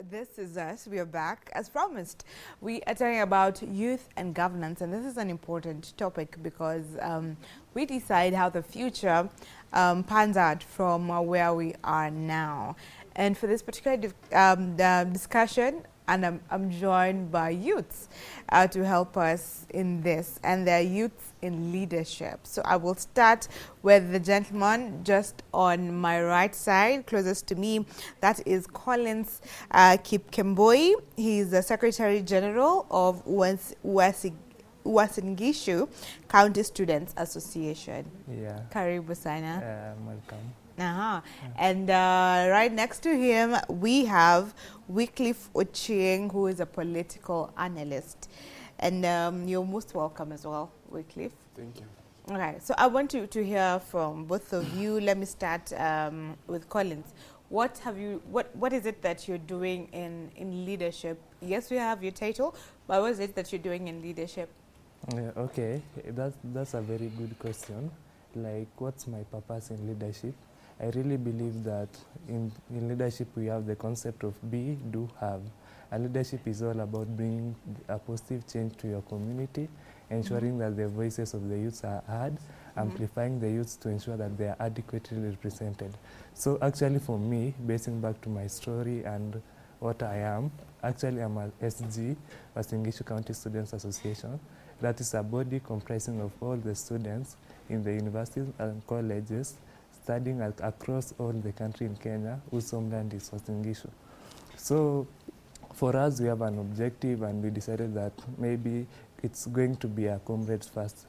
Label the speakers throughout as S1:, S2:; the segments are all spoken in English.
S1: This is us. We are back. As promised, we are talking about youth and governance, and this is an important topic because we decide how the future pans out from where we are now. And for this particular discussion, and I'm joined by youths to help us in this, and they're youths in leadership. So I will start with the gentleman just on my right side, closest to me. That is Collins Kipkemboi. He's the Secretary General of Uasin Gishu County Students Association.
S2: Yeah.
S1: Karibu sana.
S2: Welcome.
S1: And right next to him, we have Wycliffe Ochieng, who is a political analyst. And you're most welcome as well, Wycliffe.
S3: Thank you.
S1: Okay, so I want to hear from both of you. Let me start with Collins. What is it that you're doing in leadership? Yes, we have your title, but what is it that you're doing in leadership?
S2: Okay, that's a very good question. Like, what's my purpose in leadership? I really believe that in leadership we have the concept of be, do, have. And leadership is all about bringing a positive change to your community, ensuring that the voices of the youths are heard, amplifying the youths to ensure that they are adequately represented. So actually for me, basing back to my story and what I am, actually I'm a SG, Uasin Gishu County Students Association. That is a body comprising of all the students in the universities and colleges studying across all the country in Kenya, whose homeland is Uasin Gishu. So for us, we have an objective, and we decided that maybe it's going to be our comrades first.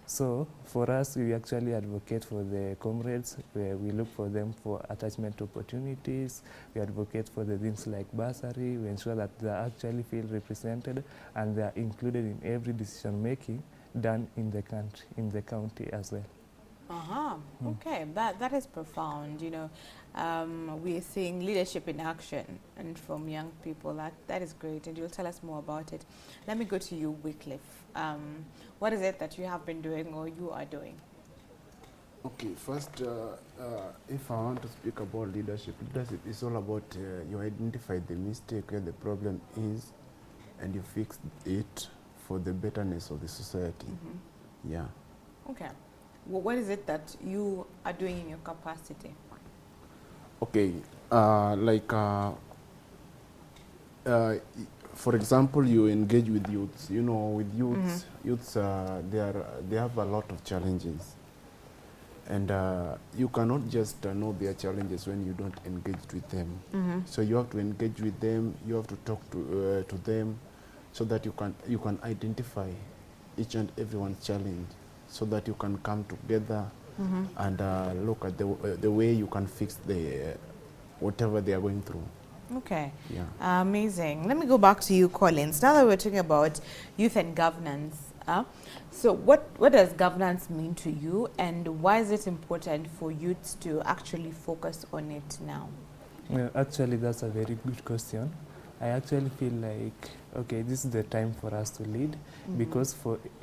S2: So for us, we actually advocate for the comrades, where we look for them for attachment opportunities. We advocate for the things like bursary. We ensure that they actually feel represented and they are included in every decision making done in the country, in the county as well.
S1: Okay, that is profound. You know, we are seeing leadership in action, and from young people, that is great, and you'll tell us more about it. Let me go to you, Wycliffe. What is it that you have been doing or you are doing?
S3: Okay, first, if I want to speak about leadership is all about you identify the mistake where the problem is, and you fix it for the betterness of the society. Yeah.
S1: Okay. Well, what is it that you are doing in your capacity?
S3: Okay, for example, you engage with youths. You know, with youths, they have a lot of challenges, and you cannot just know their challenges when you don't engage with them. So you have to engage with them. You have to talk to them, so that you can identify each and everyone's challenge, so that you can come together and look at the way you can fix whatever they are going through.
S1: Okay.
S3: Yeah.
S1: Amazing. Let me go back to you, Collins. Now that we're talking about youth and governance, so what does governance mean to you, and why is it important for youths to actually focus on it now?
S2: Actually, that's a very good question. I actually feel like, okay, this is the time for us to lead, because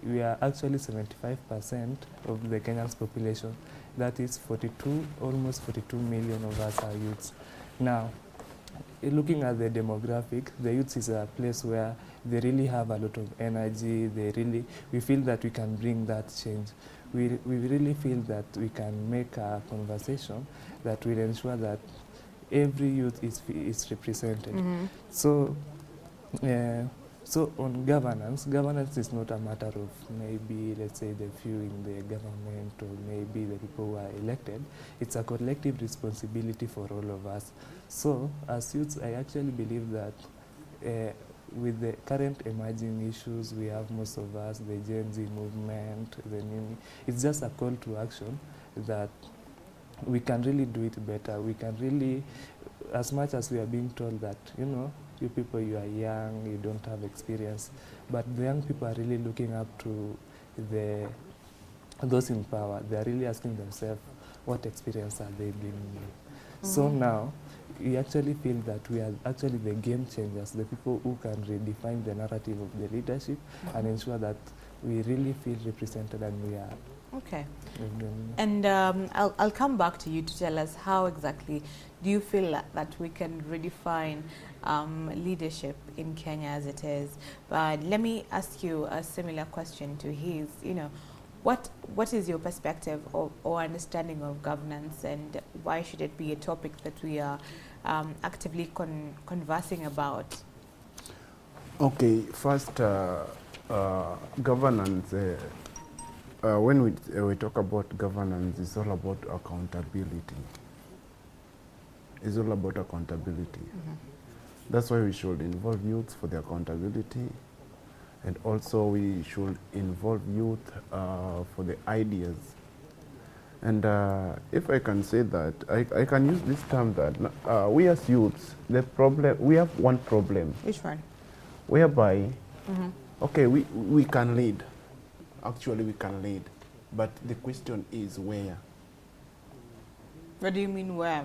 S2: we are actually 75% of the Kenyan's population. That is almost 42 million of us are youths. Now, looking at the demographic, the youth is a place where they really have a lot of energy. We feel that we can bring that change. We really feel that we can make a conversation that will ensure that every youth is represented. So on governance is not a matter of maybe, let's say, the few in the government or maybe the people who are elected. It's a collective responsibility for all of us. So as youths, I actually believe that with the current emerging issues we have, most of us, the Gen Z movement, it's just a call to action that we can really do it better. We can really, as much as we are being told that, you know, you people, you are young, you don't have experience, but the young people are really looking up to those in power. They are really asking themselves, what experience are they bringing in? So now, we actually feel that we are actually the game changers, the people who can redefine the narrative of the leadership and ensure that we really feel represented and we are
S1: Okay.
S2: We've been-
S1: And I'll come back to you to tell us how exactly do you feel that we can redefine leadership in Kenya as it is. But let me ask you a similar question to his. You know, what is your perspective or understanding of governance, and why should it be a topic that we are actively conversing about?
S3: Okay, first, governance. When we talk about governance, it's all about accountability. It's all about accountability.
S1: Mm-hmm.
S3: That's why we should involve youth for the accountability, and also we should involve youth for the ideas. And if I can say that, I can use this term that we as youths, we have one problem,
S1: Which one?
S3: whereby,
S1: Mm-hmm.
S3: okay, we can lead. Actually, we can lead. But the question is where?
S1: What do you mean where?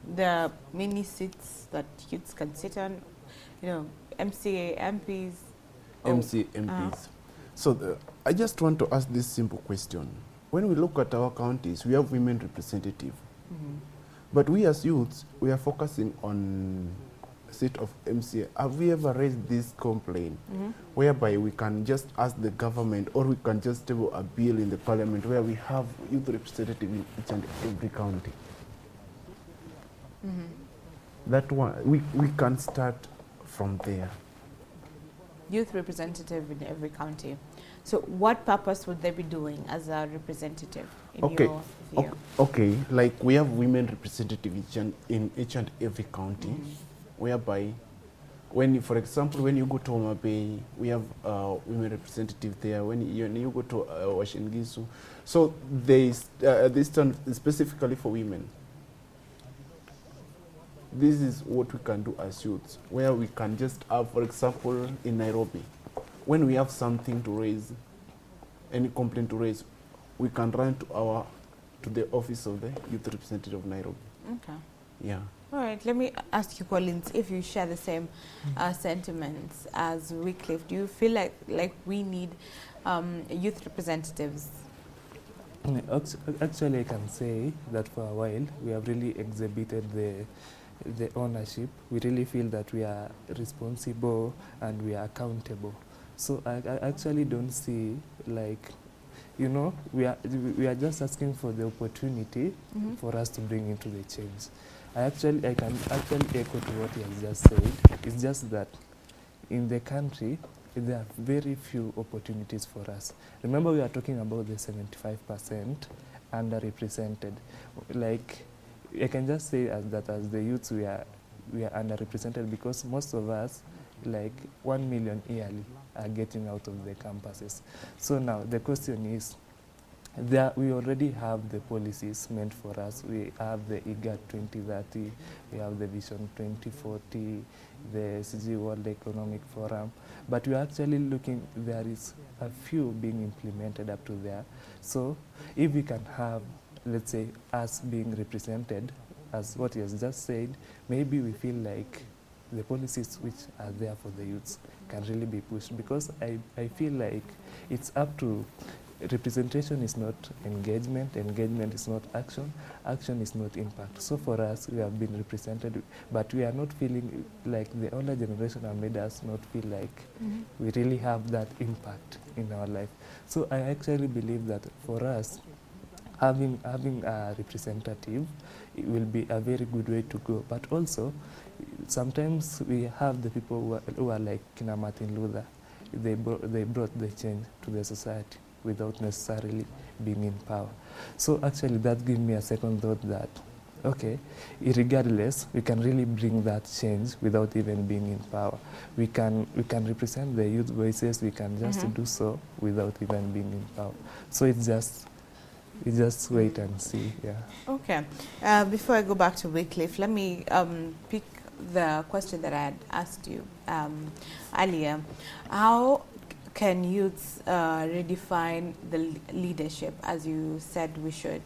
S1: There are many seats that youths can sit on, you know, MCA, MPs.
S3: MC, MPs. So I just want to ask this simple question. When we look at our counties, we have women representative.
S1: Mm-hmm.
S3: But we as youths, we are focusing on seat of MCA. Have we ever raised this complaint
S1: Mm-hmm.
S3: whereby we can just ask the government, or we can just table a bill in the parliament where we have youth representative in each and every county?
S1: Mm-hmm.
S3: That one, we can start from there.
S1: Youth representative in every county. So what purpose would they be doing as a representative in
S3: Okay.
S1: your view?
S3: Okay, like we have women representative in each and every county, whereby for example, when you go to Homa Bay, we have women representative there. When you go to Uasin Gishu, so they stand specifically for women. This is what we can do as youths, where we can just have, for example, in Nairobi, when we have something to raise, any complaint to raise, we can run to the office of the youth representative of Nairobi.
S1: Okay.
S3: Yeah.
S1: All right. Let me ask you, Collins, if you share the same sentiments as Wycliffe. Do you feel like we need youth representatives?
S2: Actually, I can say that for a while we have really exhibited the ownership. We really feel that we are responsible and we are accountable. So I actually don't see, like, you know, we are just asking for the opportunity
S1: Mm-hmm.
S2: for us to bring into the change. I can actually echo to what he has just said. It's just that in the country there are very few opportunities for us. Remember, we are talking about the 75% underrepresented. Like, I can just say that as the youths we are underrepresented because most of us, like 1 million yearly, are getting out of the campuses. So now the question is, we already have the policies meant for us. We have the IGAT 2030, we have the Vision 2040, the SG World Economic Forum, but we are actually looking, there is a few being implemented up to there. So if we can have, let's say, us being represented, as what he has just said, maybe we feel like the policies which are there for the youths can really be pushed, because I feel like it's up to representation is not engagement, engagement is not action, action is not impact. So for us, we have been represented, but we are not feeling like the older generation have made us not feel like we really have that impact in our life. So I actually believe that for us, having a representative, it will be a very good way to go. But also, sometimes we have the people who are like Kina Martin Luther. They brought the change to the society without necessarily being in power. So actually that gives me a second thought that, okay, regardless, we can really bring that change without even being in power. We can represent the youth voices, we can just do so without even being in power. So it's just wait and see, yeah.
S1: Okay. Before I go back to Wycliffe, let me pick the question that I had asked you earlier. How can youths redefine the leadership as you said we should?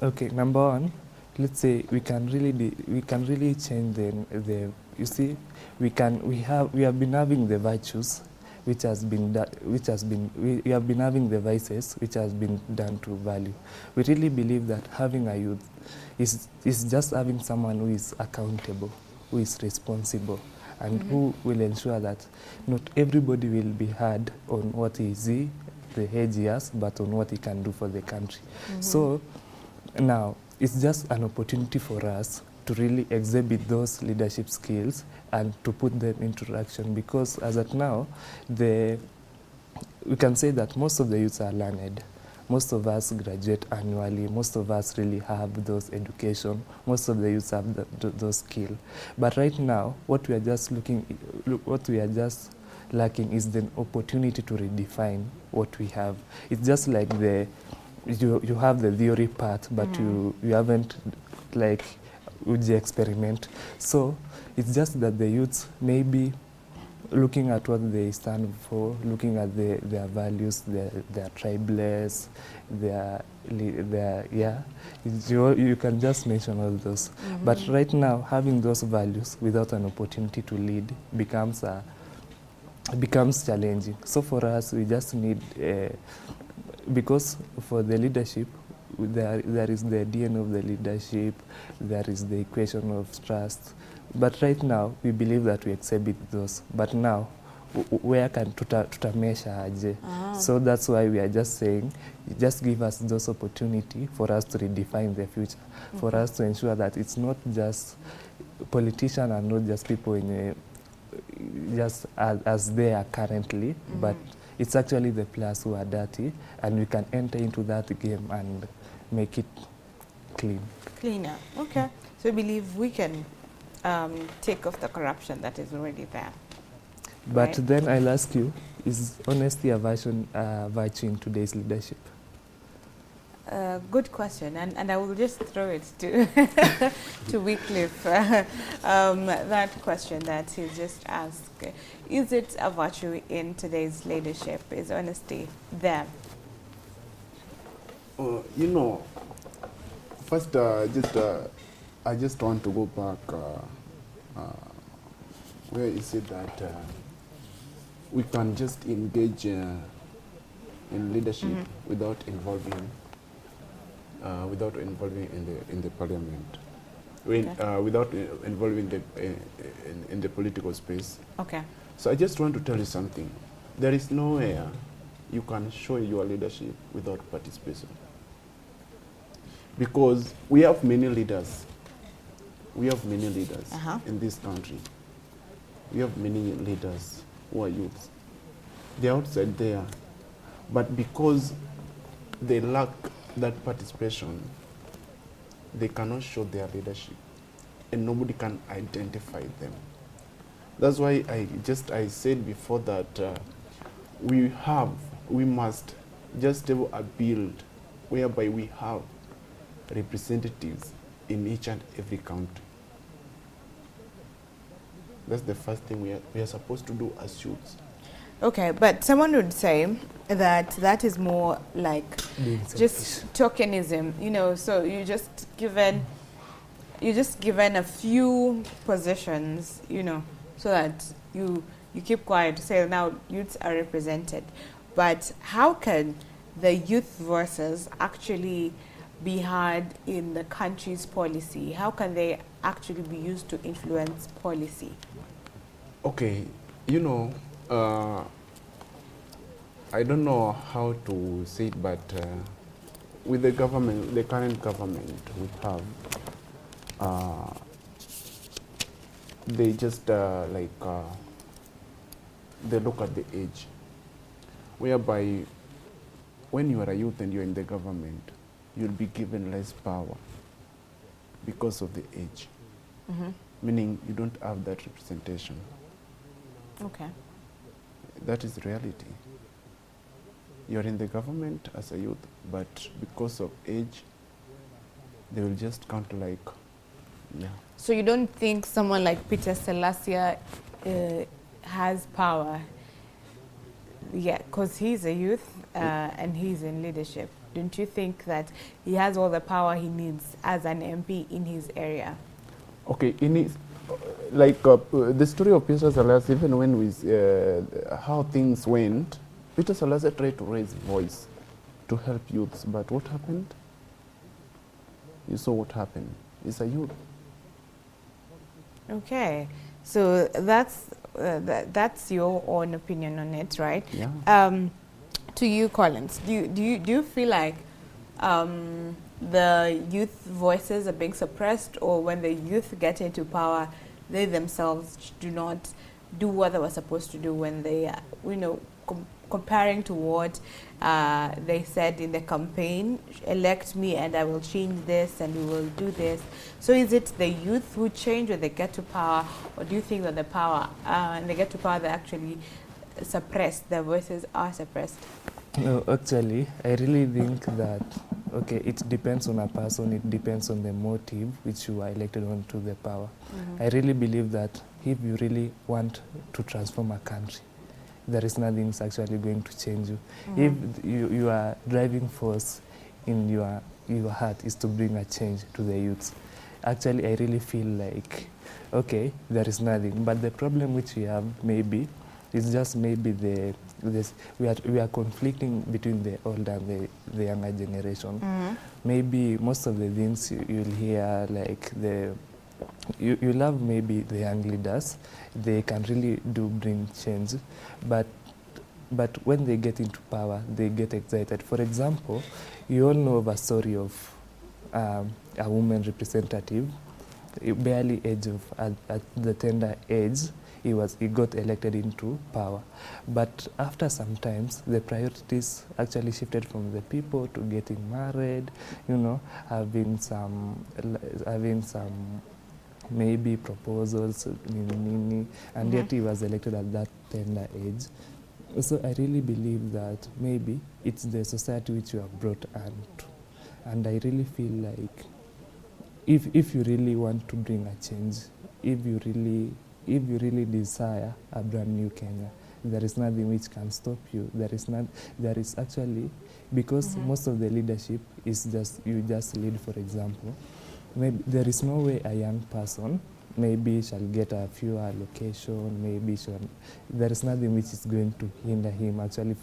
S2: Okay, number one, let's say we can really change the you see, we have been having the virtues. which has been we have been having the vices which has been done to value. We really believe that having a youth is just having someone who is accountable, who is responsible, and who will ensure that not everybody will be heard on what he is, the age he has, but on what he can do for the country. So now it's just an opportunity for us to really exhibit those leadership skills and to put them into action, because as at now, we can say that most of the youths are learned. Most of us graduate annually. Most of us really have those education. Most of the youths have those skills. But right now, what we are just lacking is the opportunity to redefine what we have. It's just like you have the theory part, but you haven't like uji experiment. So it's just that the youths maybe looking at what they stand for, looking at their values, their tribeless, you can just mention all those. But right now, having those values without an opportunity to lead becomes challenging. So for us, we just need, because for the leadership, there is the DNA of the leadership, there is the equation of trust. But right now, we believe that we exhibit those. But now, where can tutamesha aje? So that's why we are just saying, just give us those opportunity for us to redefine the future, for us to ensure that it's not just politicians and not just people in just as they are currently, but it's actually the players who are dirty, and we can enter into that game and make it clean.
S1: Cleaner. Okay. So we believe we can take off the corruption that is already there.
S2: But
S1: right?
S2: then I'll ask you, is honesty a virtue in today's leadership?
S1: Good question, and I will just throw it to to Wycliffe. That question that he just asked: is it a virtue in today's leadership? Is honesty there?
S3: You know, first, I just want to go back where you said that we can just engage in leadership without involving in the parliament, without involving in the political space.
S1: Okay.
S3: So I just want to tell you something. There is nowhere you can show your leadership without participation, because we have many leaders. We have many leaders in this country. We have many leaders who are youths. They're outside there, but because they lack that participation, they cannot show their leadership, and nobody can identify them. That's why I said before that we must just have a build whereby we have representatives in each and every country. That's the first thing we are supposed to do as youths.
S1: Okay, but someone would say that is more like just tokenism, you know. So you're just given a few positions, you know, so that you keep quiet to say now youths are represented. But how can the youth voices actually be heard in the country's policy? How can they actually be used to influence policy?
S3: Okay, you know, I don't know how to say it, but with the government, the current government we have, they just they look at the age, whereby when you are a youth and you're in the government, you'll be given less power because of the age, meaning you don't have that representation.
S1: Okay.
S3: That is reality. You're in the government as a youth, but because of age, they will just count like, yeah.
S1: So you don't think someone like Peter Selassie has power? Yeah, because he's a youth and he's in leadership. Don't you think that he has all the power he needs as an MP in his area?
S3: Okay, like the story of Peter Salas, even when we how things went, Peter Salas tried to raise voice to help youths, but what happened? You saw what happened. It's a youth.
S1: Okay, so that's your own opinion on it, right?
S3: Yeah.
S1: To you, Collins, do you feel like the youth voices are being suppressed, or when the youth get into power, they themselves do not do what they were supposed to do when they, comparing to what they said in the campaign, elect me and I will change this and we will do this. So is it the youth who change when they get to power, or do you think that the power, and they get to power, they actually suppressed, their voices are suppressed?
S2: No, actually, I really think that, okay, it depends on a person, it depends on the motive which you are elected onto the power.
S1: Mm-hmm.
S2: I really believe that if you really want to transform a country, there is nothing actually going to change you.
S1: Mm-hmm.
S2: If you are driving force in your heart is to bring a change to the youths, actually I really feel like, okay, there is nothing. But the problem which we have maybe is just maybe we are conflicting between the old and the younger generation.
S1: Mm-hmm.
S2: Maybe most of the things you'll hear, like you love maybe the young leaders, they can really do bring change, but when they get into power, they get excited. For example, you all know of a story of a woman representative, barely age of at the tender age, he got elected into power. But after some times, the priorities actually shifted from the people to getting married, having some maybe proposals, and yet he was elected at that tender age. So I really believe that maybe it's the society which you have brought onto. And I really feel like if you really want to bring a change, if you really desire a brand new Kenya, there is nothing which can stop you. There is actually, because most of the leadership is you just lead, for example. Maybe there is no way a young person maybe shall get a few allocation, there is nothing which is going to hinder him actually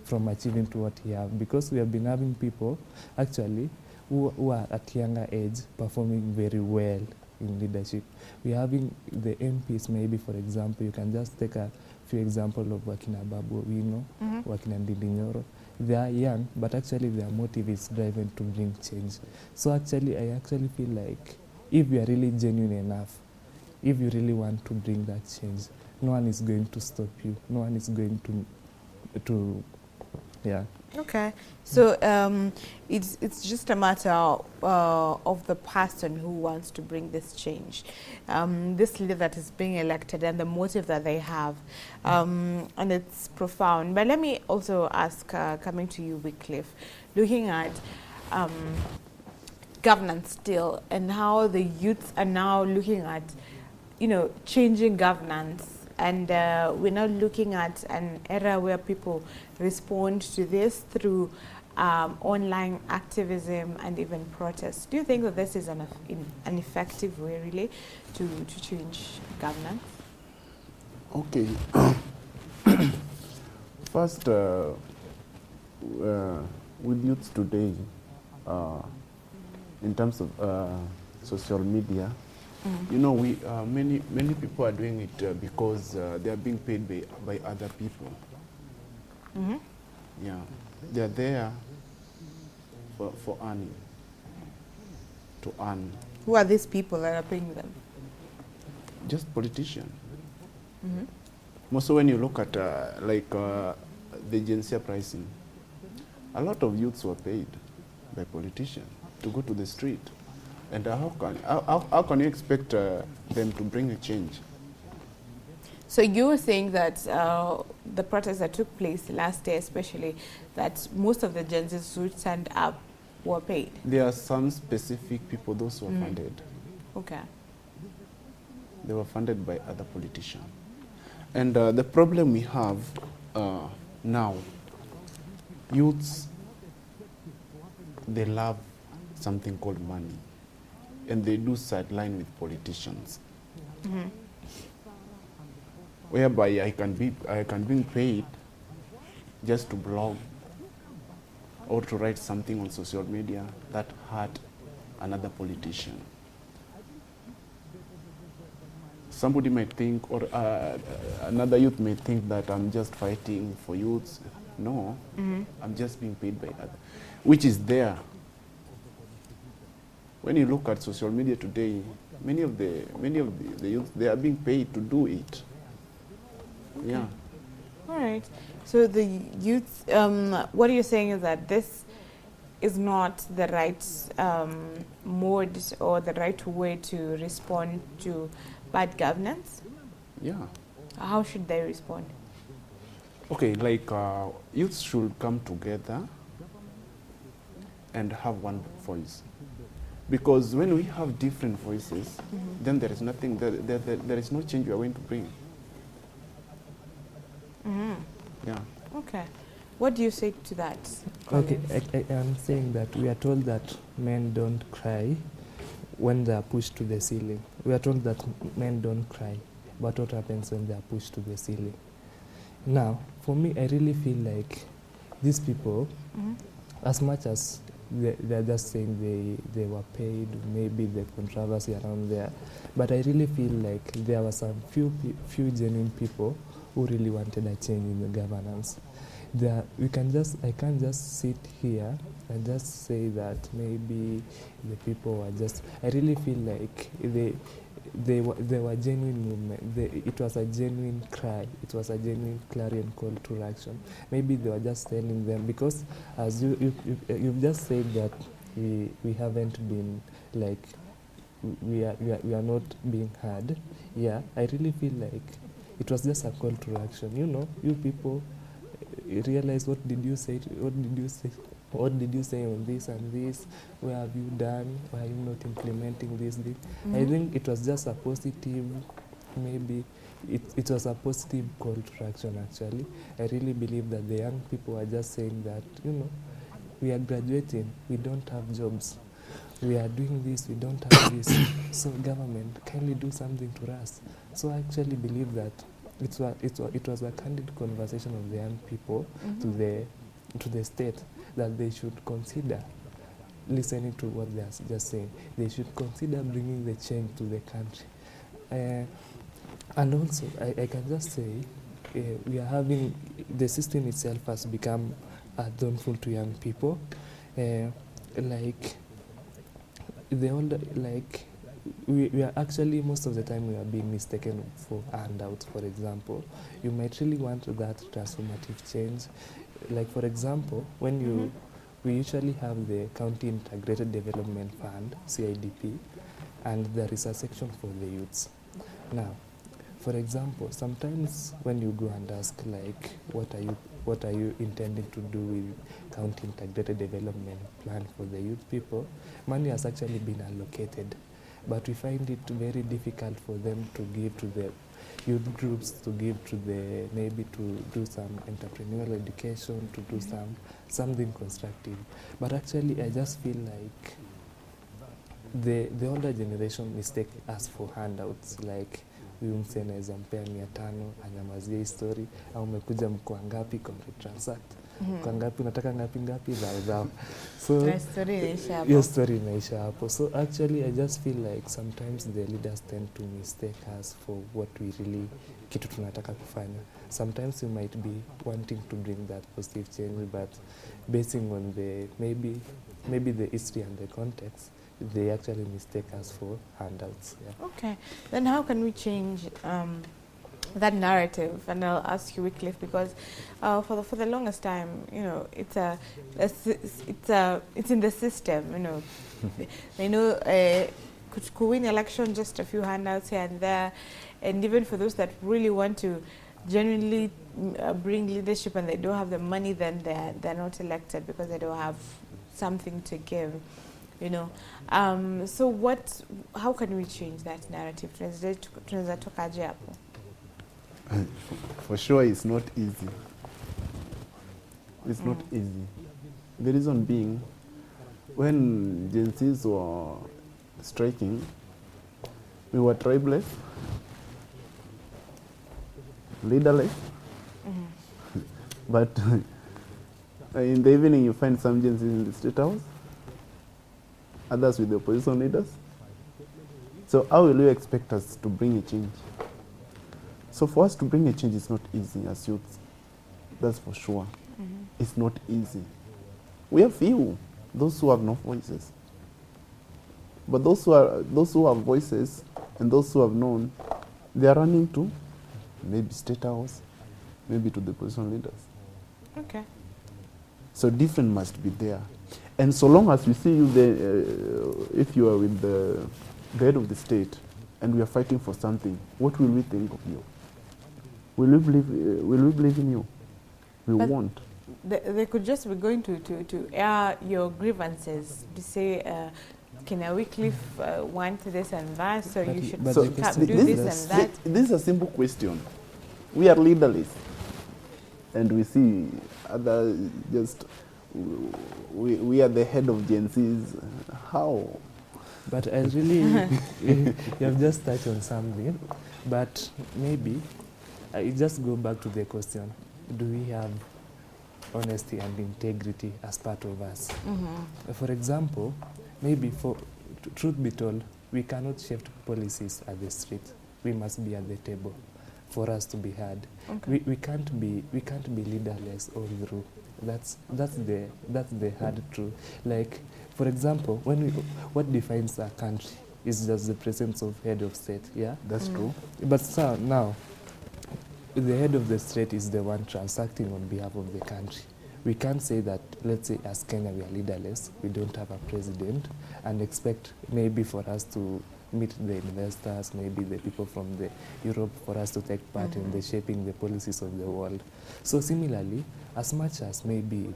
S2: from achieving to what he have, because we have been having people actually who are at younger age performing very well in leadership. We are having the MPs, maybe, for example, you can just take a few examples of Wakina Babu Owino, Wakina Ndindi Nyoro. They are young, but actually their motive is driven to bring change. So actually, I actually feel like if you are really genuine enough, if you really want to bring that change, no one is going to stop you. No one is going to yeah.
S1: Okay, so it's just a matter of the person who wants to bring this change, this leader that is being elected, and the motive that they have, and it's profound. But let me also ask, coming to you, Wycliffe, looking at governance still, and how the youths are now looking at, changing governance. And we're now looking at an era where people respond to this through online activism and even protests. Do you think that this is an effective way, really, to change governance?
S3: Okay. First, with youths today, in terms of social media, we many people are doing it because they are being paid by other people. Yeah, they are there for earning, to earn.
S1: Who are these people that are paying them?
S3: Just politicians. Also, when you look at the agency pricing, a lot of youths were paid by politicians to go to the street. And how can you expect them to bring a change?
S1: So you were saying that the protests that took place last year, especially, that most of the Gen Zs who stand up were paid?
S3: There are some specific people, those who were funded.
S1: Okay.
S3: They were funded by other politicians. And the problem we have now, youths, they love something called money. And they do sideline with politicians. whereby I can be paid just to blog or to write something on social media that hurt another politician. Somebody might think, or another youth may think that I'm just fighting for youths. No, I'm just being paid by others, which is there. When you look at social media today, many of the youth, they are being paid to do it.
S1: Okay.
S3: Yeah.
S1: All right. So the youth, what you're saying is that this is not the right mode or the right way to respond to bad governance.
S3: Yeah.
S1: How should they respond?
S3: Okay, like youths should come together and have one voice. Because when we have different voices, then there is nothing, there is no change we are going to bring. Yeah.
S1: Okay. What do you say to that?
S2: Okay,
S1: Collins?
S2: I'm saying that we are told that men don't cry when they are pushed to the ceiling. We are told that men don't cry, but what happens when they are pushed to the ceiling? Now, for me, I really feel like these people, as much as they're just saying they were paid, maybe the controversy around there, but I really feel like there were some few genuine people who really wanted a change in the governance. I can't just sit here and just say that maybe the people were just. I really feel like they were genuine movement. It was a genuine cry. It was a genuine clarion call to action. Maybe they were just telling them, because as you've just said that we haven't been like we are not being heard. Yeah, I really feel like it was just a call to action. You know, you people realize what did you say on this and this, where have you done, why are you not implementing this thing? I think it was just a positive, maybe it was a positive call to action actually. I really believe that the young people are just saying that, you know, we are graduating, we don't have jobs, we are doing this, we don't have this, so government, kindly do something to us. So I actually believe that it was a candid conversation of the young people to the state, that they should consider listening to what they are just saying. They should consider bringing the change to the country. And also, I can just say, we are having, the system itself has become harmful to young people. Like, the older, like, we are actually, most of the time, we are being mistaken for handouts, for example. You might really want that transformative change. Like, for example, when we usually have the County Integrated Development Fund, CIDP, and there is a section for the youths. Now, for example, sometimes when you go and ask, like, what are you intending to do with County Integrated Development Plan for the youth people, money has actually been allocated. But we find it very difficult for them to give to the youth groups, to give to the, maybe to do some entrepreneurial education, to do something constructive. But actually, I just feel like the older generation mistake us for handouts, like huyu msee anaweza mpea 500 anyamazie story, au umekuja mkoa ngapi transact, kwa ngapi unataka ngapi zao. So your story inaisha hapo. So actually I just feel like sometimes the leaders tend to mistake us for what we really kitu tunataka kufanya. Sometimes you might be wanting to bring that positive change, but basing on the maybe the history and the context, they actually mistake us for handouts. Yeah.
S1: Okay, then how can we change that narrative? And I'll ask you, Wycliffe, because for the longest time, you know, it's in the system. You know, they know could win election, just a few handouts here and there, and even for those that really want to genuinely bring leadership and they don't have the money, then they're not elected because they don't have something to give. You know, so how can we change that narrative? Tunaweza tokaje hapo?
S3: For sure, it's not easy. It's not easy. The reason being, when Gen Zs were striking, We were tribeless, leaderless, but in the evening you find some gens in the state house, others with the opposition leaders. So how will you expect us to bring a change? So for us to bring a change is not easy as youths, that's for sure. It's not easy. We have few, those who have no voices. But those who have voices and those who have known, they are running to maybe state house, maybe to the opposition leaders.
S1: Okay.
S3: So different must be there. And so long as we see you there, if you are with the head of the state and we are fighting for something, what will we think of you? Will we believe in you? We
S1: But
S3: won't.
S1: They could just be going to air your grievances to say, Kenya Wycliffe want this and that, so
S2: But
S1: you
S2: y-
S1: should
S2: but
S3: So
S2: the
S1: do
S2: question
S1: this
S2: is
S1: and that.
S3: This is a simple question. We are leaderless, and we see other just we are the head of Gen Zs. How?
S2: But I really, you have just touched on something, but maybe I just go back to the question, do we have honesty and integrity as part of us? For example, maybe truth be told, we cannot shift policies at the street. We must be at the table for us to be heard.
S1: Okay.
S2: We can't be leaderless all through. That's the hard truth. Like, for example, what defines a country is just the presence of head of state. Yeah.
S3: That's true.
S2: But so now, the head of the state is the one transacting on behalf of the country. We can't say that, let's say, as Kenya, we are leaderless, we don't have a president, and expect maybe for us to meet the investors, maybe the people from the Europe, for us to take part in the shaping the policies of the world. So similarly, as much as maybe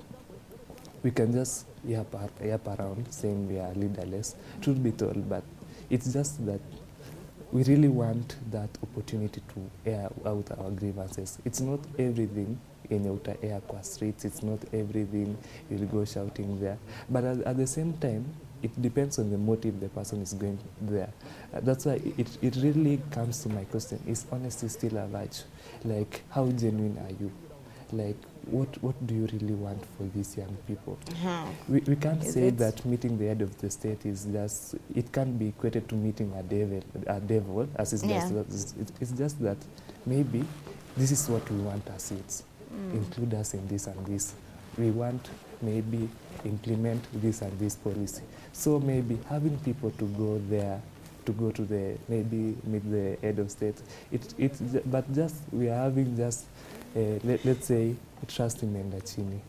S2: we can just yap around saying we are leaderless, truth be told, but it's just that we really want that opportunity to air out our grievances. It's not everything in outer air kwa streets, it's not everything you'll go shouting there. But at the same time, it depends on the motive the person is going there. That's why it really comes to my question, is honesty still a virtue? Like, how genuine are you? Like, what do you really want for these young people? We can't
S1: Is
S2: say
S1: it-
S2: that meeting the head of the state is just, it can't be equated to meeting a devil as is
S1: Yeah.
S2: it's just that maybe this is what we want as youths. Include us in this and this. We want maybe implement this and this policy. So maybe having people to go there, to go to the, maybe meet the head of state, but just, we are having just, let's say, trust imeenda chini.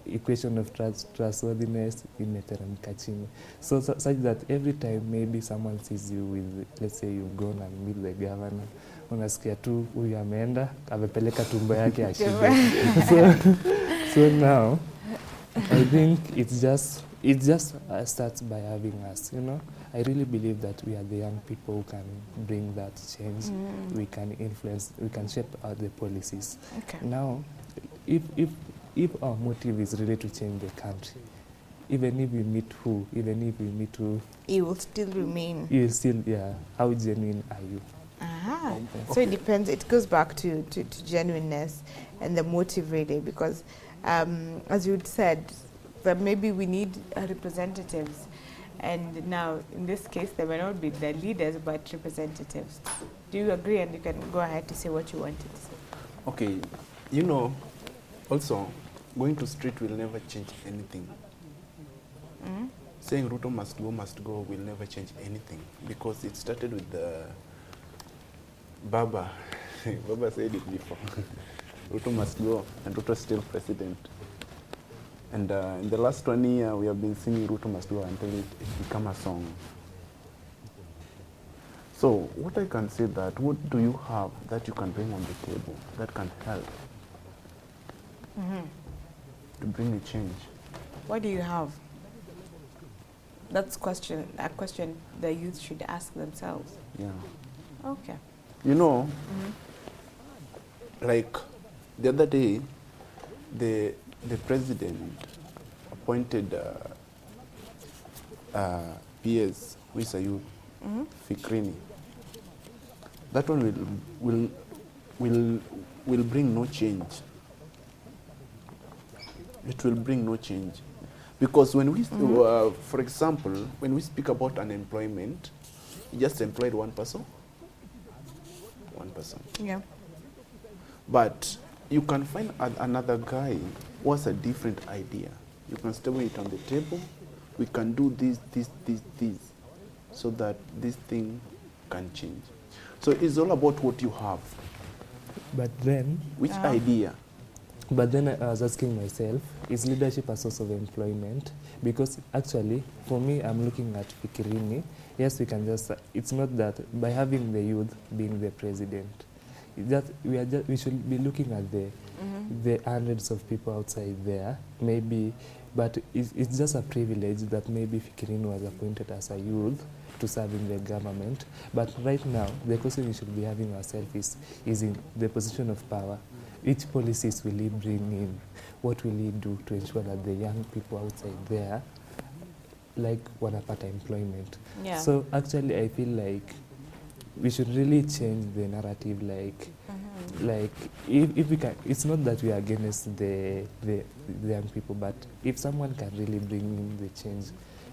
S2: Equation of trustworthiness imeteremka chini. So such that every time maybe someone sees you with, let's say you've gone and meet the governor, unasikia tu huyu ameenda amepeleka tumbo yake ashibe. So now I think it just starts by having us, you know. I really believe that we are the young people who can bring that change. We can influence, we can shape out the policies.
S1: Okay.
S2: Now, if our motive is really to change the country, even if we meet who,
S1: It will still remain.
S2: you still, yeah, how genuine are you?
S1: So it depends. It goes back to genuineness and the motive, really, because as you said, that maybe we need representatives, and now in this case, they may not be the leaders but representatives. Do you agree? And you can go ahead to say what you wanted to say.
S3: Okay, you know, also going to street will never change anything. Saying Ruto must go will never change anything, because it started with the Baba. Baba said it before. Ruto must go, and Ruto is still president. And in the last 20 years, we have been singing Ruto must go until it became a song. So what I can say that, what do you have that you can bring on the table that can help to bring a change?
S1: What do you have? That's a question the youth should ask themselves.
S3: Yeah.
S1: Okay.
S3: You know, like the other day, the president appointed PS, who is a youth, Fikrini. that one will will bring no change. It will bring no change. Because when we, for example, when we speak about unemployment, you just employed one person. One person.
S1: Yeah.
S3: But you can find another guy who has a different idea. You can stable it on the table. We can do this, so that this thing can change. So it's all about what you have.
S2: But then,
S3: Which idea?
S2: but then I was asking myself, is leadership a source of employment? Because actually, for me, I'm looking at Fikirini. Yes, we can just, it's not that by having the youth being the president, that we should be looking at the hundreds of people outside there, maybe, but it's just a privilege that maybe Fikirini was appointed as a youth to serve in the government. But right now, the question we should be having ourselves is in the position of power. Which policies will he bring in? What will he do to ensure that the young people outside there, like, wanapata employment?
S1: Yeah.
S2: So actually, I feel like we should really change the narrative. Like if we can, it's not that we are against the young people, but if someone can really bring in the change,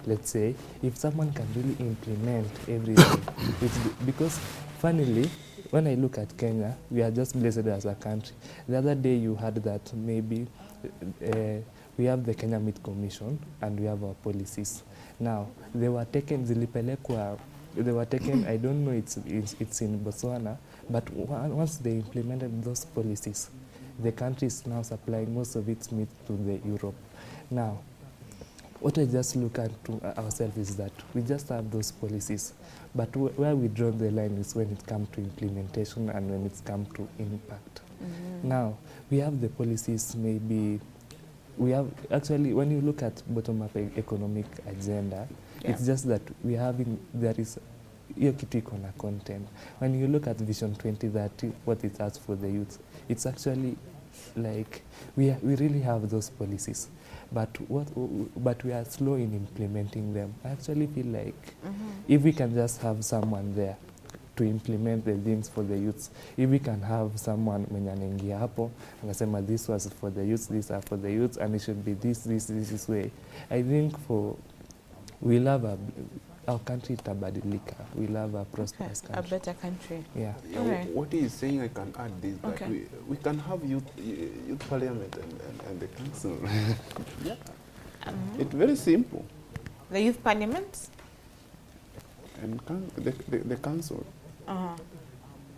S2: let's say, if someone can really implement everything, because funnily, when I look at Kenya, we are just blessed as a country. The other day you heard that maybe we have the Kenya Meat Commission and we have our policies. Now, they were taken, they were taken, I don't know, it's in Botswana, but once they implemented those policies, the country is now supplying most of its meat to the Europe. Now, what I just look at to ourselves is that we just have those policies, but where we draw the line is when it comes to implementation and when it comes to impact. Now, we have the policies, maybe, we have, actually, when you look at bottom-up economic agenda, it's just that there is, hiyo kitu iko na content. When you look at Vision 2030, what it has for the youth, it's actually like, we really have those policies. But we are slow in implementing them. I actually feel like if we can just have someone there to implement the things for the youths, if we can have someone mwenye anaingia hapo anasema this was for the youths, these are for the youths, and it should be this way, I think we'll have our country itabadilika. We'll have a prosperous country.
S1: A better country.
S2: Yeah.
S1: Okay.
S3: What he is saying, I can add this, that we can have youth parliament and the council. Yeah. It's very simple.
S1: The youth parliament?
S3: And the council.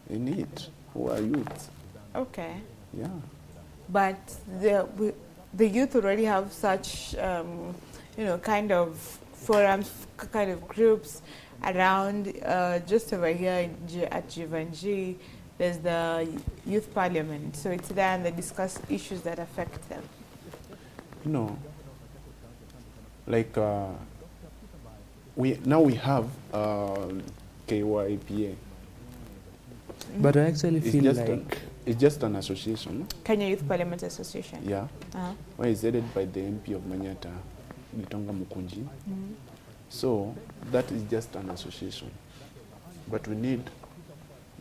S3: In it, who are youths.
S1: Okay.
S3: Yeah.
S1: But the youth already have such, kind of forums, kind of groups around. Just over here at Jivanji, there's the youth parliament. So it's there and they discuss issues that affect them.
S3: You know, like we have KYPA.
S2: But I actually feel
S3: it's just an association.
S1: Kenya Youth Parliament Association.
S3: Yeah. Where it's headed by the MP of Manyata, Gitonga Mukunji. So that is just an association. But we need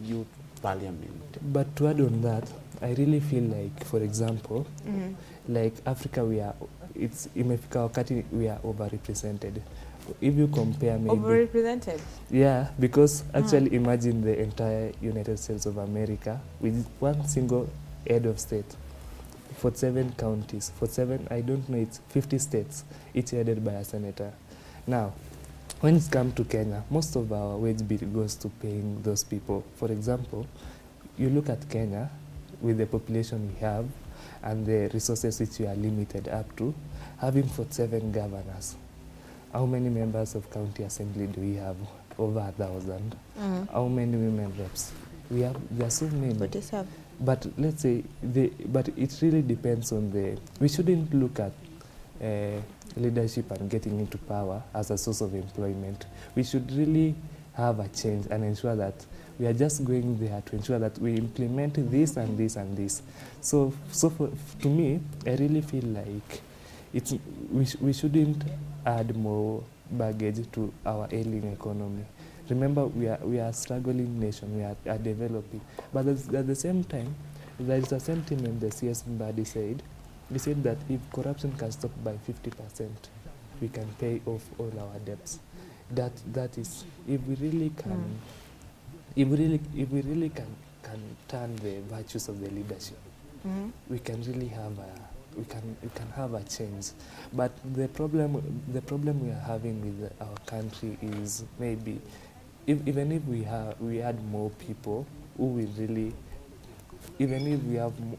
S3: youth parliament.
S2: But to add on that, I really feel like, for example, like Africa, imefika wakati we are overrepresented. If you compare maybe...
S1: Overrepresented?
S2: Yeah, because actually imagine the entire United States of America with one single head of state, 47 counties, I don't know, it's 50 states, each headed by a senator. Now, when it comes to Kenya, most of our wage bill goes to paying those people. For example, you look at Kenya, with the population we have and the resources which we are limited up to, having 47 governors. How many members of county assembly do we have? Over 1,000. How many women reps? There are so many.
S1: 47.
S2: But let's say, but it really depends on we shouldn't look at leadership and getting into power as a source of employment. We should really have a change and ensure that we are just going there to ensure that we implement this and this and this. So to me, I really feel like we shouldn't add more baggage to our ailing economy. Remember, we are a struggling nation, we are developing. But at the same time, there is a sentiment the CS Mbadi said. He said that if corruption can stop by 50%, we can pay off all our debts. That is, if we really can, if we really can turn the virtues of the leadership, we can really have we can have a change. But the problem we are having with our country is maybe even if we had more people who will really, even if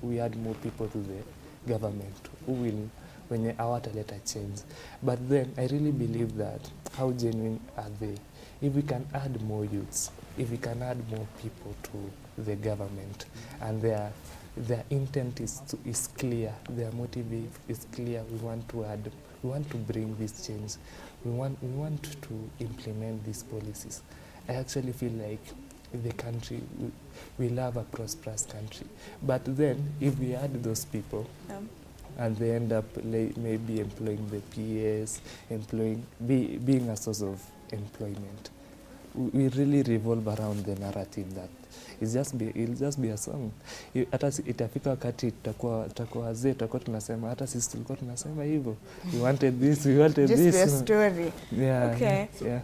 S2: we add more people to the government who will wenye hawataleta change. But then I really believe that how genuine are they? If we can add more youths, if we can add more people to the government, and their intent is clear, their motive is clear, we want to bring this change, we want to implement these policies. I actually feel like the country we love a prosperous country. But then if we add those people, and they end up maybe employing the PAs, being a source of employment, we really revolve around the narrative that it'll just be a song. Hata itafika wakati tutakuwa wazee, tutakuwa tunasema hata sisi tulikuwa tunasema hivyo. We wanted this, we wanted
S1: just
S2: this.
S1: Just a story.
S2: Yeah.
S1: Okay.
S2: Yeah.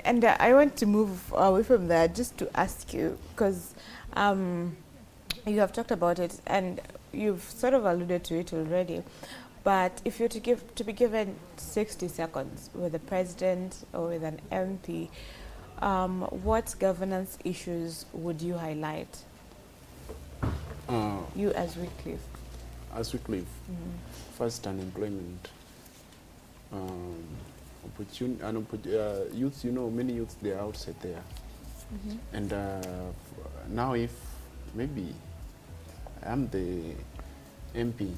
S1: And I want to move away from that just to ask you, because you have talked about it and you've sort of alluded to it already. But if you're to be given 60 seconds with a president or with an MP, what governance issues would you highlight? You as Wycliffe.
S3: As Wycliffe, first unemployment, youths. You know, many youths, they are outside there, and now if maybe I'm the MP,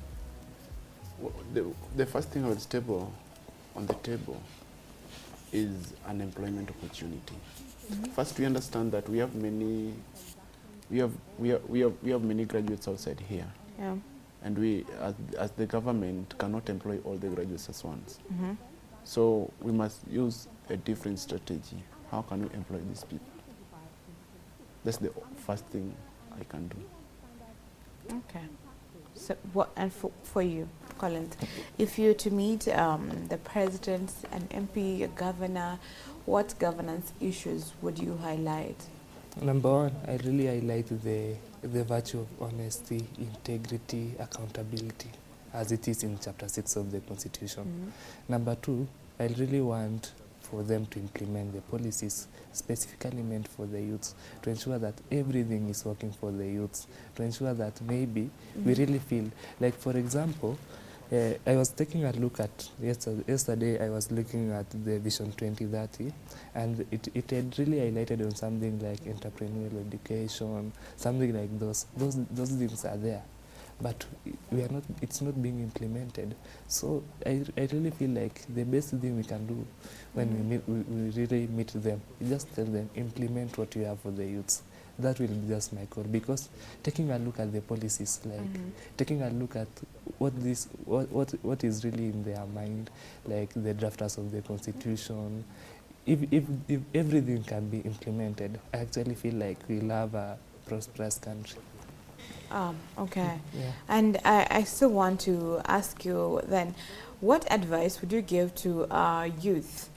S3: the first thing I would stable on the table is an employment opportunity. First, we understand that we have many graduates outside here, and we as the government cannot employ all the graduates at once. So we must use a different strategy. How can we employ these people? That's the first thing I can do.
S1: Okay. So what, and for you, Collins, if you were to meet the president, an MP, a governor, what governance issues would you highlight?
S2: Number one, I really highlight the virtue of honesty, integrity, accountability, as it is in Chapter 6 of the Constitution. Number two, I really want for them to implement the policies specifically meant for the youths, to ensure that everything is working for the youths, to ensure that maybe we really feel, like for example, I was taking a look at, yesterday I was looking at the Vision 2030, and it had really highlighted on something like entrepreneurial education, something like those things are there. But it's not being implemented. So I really feel like the best thing we can do when we really meet them, is just tell them, implement what you have for the youths. That will be just my call, because taking a look at the policies, like taking a look at what is really in their mind, like the drafters of the Constitution, if everything can be implemented, I actually feel like we'll have a prosperous country.
S1: Okay.
S2: Yeah.
S1: And I still want to ask you then, what advice would you give to our youth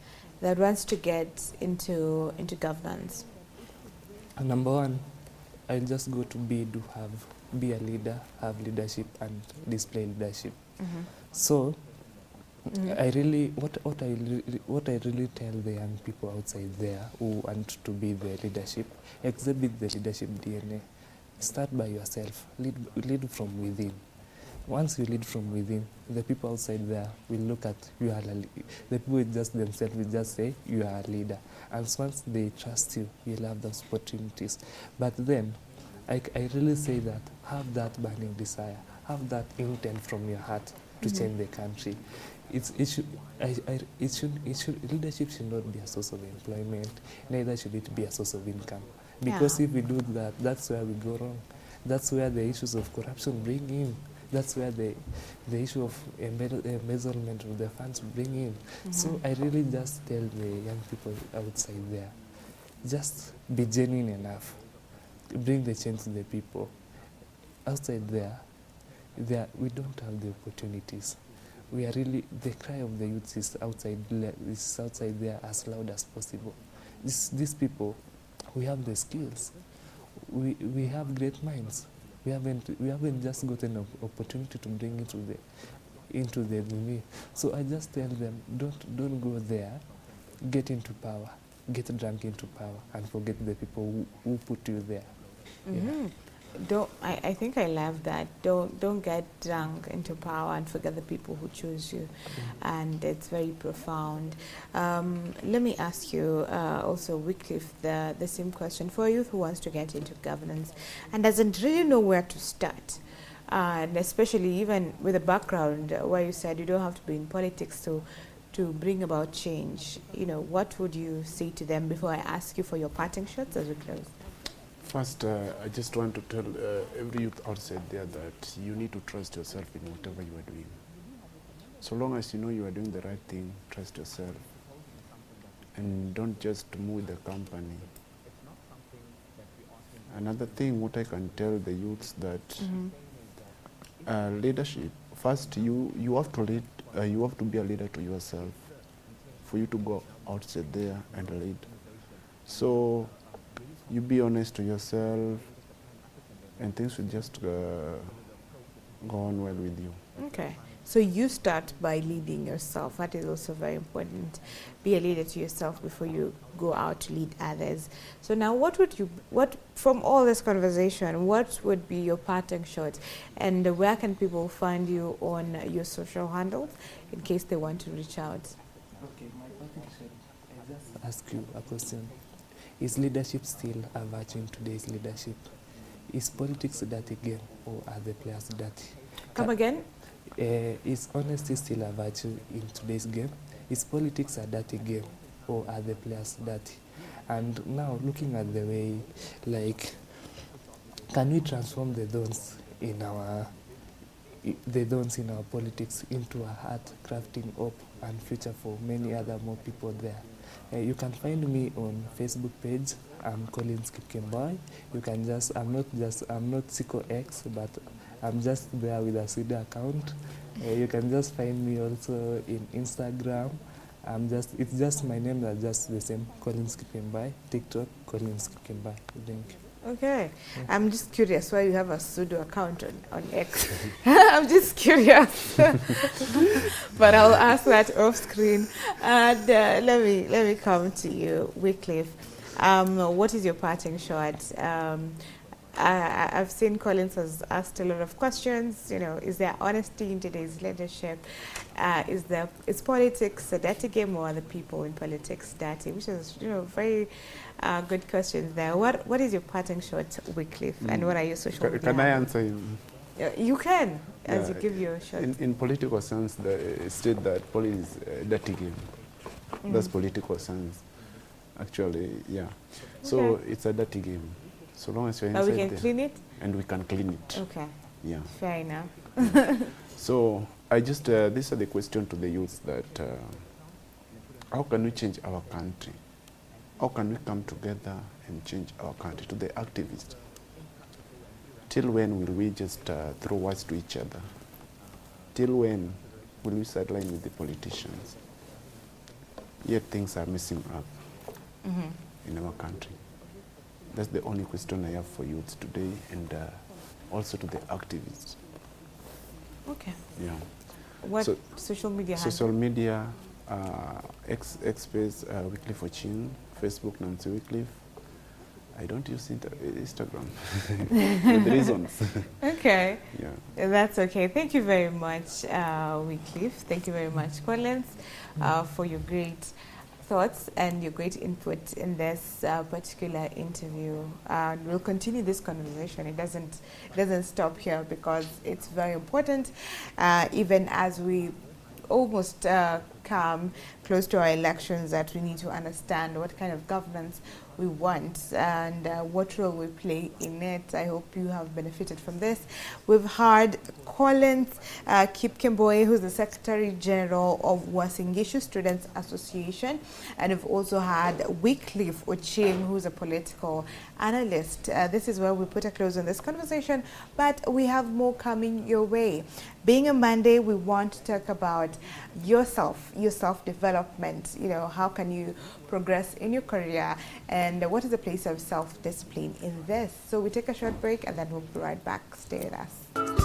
S1: that wants to get into governance?
S2: Number one, I'll just go to be a leader, have leadership, and display leadership. So I really what I really tell the young people outside there who want to be the leadership, exhibit the leadership DNA. Start by yourself. Lead from within. Once you lead from within, the people outside there will look at you are the people just themselves will just say you are a leader. And once they trust you, you'll have those opportunities. But then, I really say that have that burning desire, have that intent from your heart to change the country. Leadership should not be a source of employment, neither should it be a source of income. Because if we do that, that's where we go wrong. That's where the issues of corruption bring in. That's where the issue of embezzlement of the funds bring in. So I really just tell the young people outside there, just be genuine enough. Bring the change to the people. Outside there, we don't have the opportunities. We are really, the cry of the youth is outside there as loud as possible. These people, we have the skills. We have great minds. We haven't just gotten an opportunity to bring into the nini. So I just tell them, don't go there. Get into power. Get drunk into power and forget the people who put you there.
S1: Mm-hmm. I think I love that. Don't get drunk into power and forget the people who choose you. And it's very profound. Let me ask you also, Wycliffe, the same question for a youth who wants to get into governance and doesn't really know where to start. And especially even with a background where you said you don't have to be in politics to bring about change. What would you say to them before I ask you for your parting shots as we close?
S3: First, I just want to tell every youth outside there that you need to trust yourself in whatever you are doing. So long as you know you are doing the right thing, trust yourself. And don't just move the company. Another thing, what I can tell the youths that leadership, first you have to lead, you have to be a leader to yourself for you to go outside there and lead. So you be honest to yourself and things will just go on well with you.
S1: Okay. So you start by leading yourself. That is also very important. Be a leader to yourself before you go out to lead others. So now from all this conversation, what would be your parting shot? And where can people find you on your social handles in case they want to reach out?
S2: Okay, my parting shot, I just ask you a question. Is leadership still a virtue in today's leadership? Is politics a dirty game or are the players dirty?
S1: Come again?
S2: Is honesty still a virtue in today's game? Is politics a dirty game or are the players dirty? And now looking at the way, can we transform the dons in our politics into a heart crafting hope and future for many other more people there? You can find me on Facebook page. I'm Collins Kipkemboi. You can I'm not Siko X, but I'm just there with a Sida account. You can just find me also in Instagram. It's just my name, that's just the same, Collins Kipkemboi. TikTok, Collins Kipkemboi. Thank you.
S1: Okay. Yeah. I'm just curious why you have a pseudo account on X. I'm just curious. But I'll ask that off screen. And let me come to you, Wycliffe. What is your parting shot? I've seen Collins has asked a lot of questions. Is there honesty in today's leadership? Is politics a dirty game or are the people in politics dirty? Which is, very good questions there. What is your parting shot, Wycliffe, and what are your social media?
S3: Can I answer him?
S1: You can, as you give your shot.
S3: In political sense, the state that politics is a dirty game. That's political sense, actually, yeah. So it's a dirty game. So long as you're inside
S1: we can clean it?
S3: And we can clean it.
S1: Okay.
S3: Yeah.
S1: Fair enough.
S3: So I just, these are the question to the youth that how can we change our country? How can we come together and change our country? To the activists. Till when will we just throw words to each other? Till when will we sideline with the politicians? Yet things are messing up in our country. That's the only question I have for youth today, and also to the activists.
S1: Okay.
S3: Yeah.
S1: What social media?
S3: Social media, X Space, Wycliffe Ochin, Facebook Nancy Wycliffe. I don't use Instagram for the reasons.
S1: Okay.
S3: Yeah.
S1: That's okay. Thank you very much, Wycliffe. Thank you very much, Collins, for your great thoughts and your great input in this particular interview. We'll continue this conversation. It doesn't stop here because it's very important, even as we almost come close to our elections, that we need to understand what kind of governance we want and what role we play in it. I hope you have benefited from this. We've heard Collins Kipkemboi, who's the Secretary General of Uasin Gishu Students Association, and we've also had Wycliffe Ochim, who's a political analyst. This is where we put a close on this conversation, but we have more coming your way. Being a Monday, we want to talk about yourself, your self-development. You know, how can you progress in your career, and what is the place of self-discipline in this? So we take a short break and then we'll be right back. Stay with us.